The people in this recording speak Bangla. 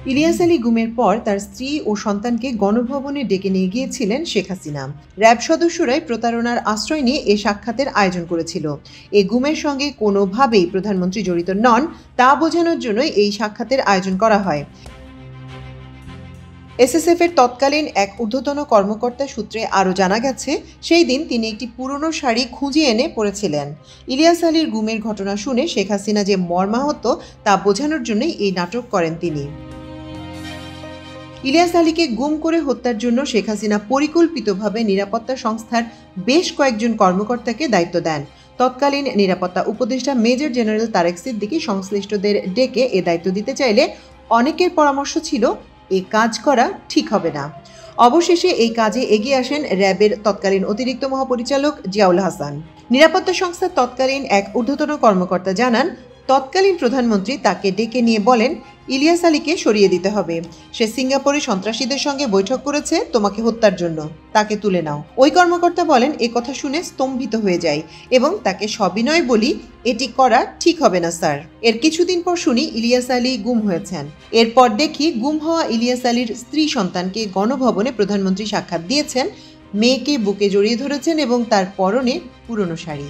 ইলিয়াস আলী গুমের পর তার স্ত্রী ও সন্তানকে গণভবনে ডেকে নিয়ে গিয়েছিলেন শেখ হাসিনা। র্যাব সদস্যরাই প্রতারণার আশ্রয় নিয়ে এ সাক্ষাতের আয়োজন করেছিল। এ গুমের সঙ্গে কোনোভাবেই প্রধানমন্ত্রী জড়িত নন তা বোঝানোর জন্যই এই সাক্ষাতের আয়োজন করা হয়। এসএসএফ এর তৎকালীন এক ঊর্ধ্বতন কর্মকর্তা সূত্রে আরও জানা গেছে, সেই দিন তিনি একটি পুরনো শাড়ি খুঁজে এনে পরেছিলেন। ইলিয়াস আলীর গুমের ঘটনা শুনে শেখ হাসিনা যে মর্মাহত তা বোঝানোর জন্যই এই নাটক করেন তিনি। ইলিয়াস আলীকে গুম করে হত্যার জন্য শেখ হাসিনা পরিকল্পিতভাবে নিরাপত্তা সংস্থার বেশ কয়েকজন কর্মকর্তাকে দায়িত্ব দেন। তৎকালীন নিরাপত্তা উপদেষ্টা মেজর জেনারেল তারেক সিদ্দিকী সংশ্লিষ্টদের ডেকে এ দায়িত্ব দিতে চাইলে অনেকের পরামর্শ ছিল এ কাজ করা ঠিক হবে না। অবশেষে এই কাজে এগিয়ে আসেন র্যাবের তৎকালীন অতিরিক্ত মহাপরিচালক জিয়াউল হাসান। নিরাপত্তা সংস্থার তৎকালীন এক ঊর্ধ্বতন কর্মকর্তা জানান, তৎকালীন প্রধানমন্ত্রী তাকে ডেকে নিয়ে বলেন, ইলিয়াস আলীকে সরিয়ে দিতে হবে। সে সিঙ্গাপুরে সন্ত্রাসীদের সঙ্গে বৈঠক করেছে তোমাকে হত্যার জন্য, তাকে তুলে নাও। ওই কর্মকর্তা বলেন, এ কথা শুনে স্তম্ভিত হয়ে যায় এবং তাকে সবিনয় বলি, এটি করা ঠিক হবে না স্যার। এর কিছুদিন পর শুনি ইলিয়াস আলী গুম হয়েছেন। এরপর দেখি গুম হওয়া ইলিয়াস আলীর স্ত্রী সন্তানকে গণভবনে প্রধানমন্ত্রী সাক্ষাৎ দিয়েছেন, মেয়েকে বুকে জড়িয়ে ধরেছেন এবং তার পরনে পুরনো শাড়ি।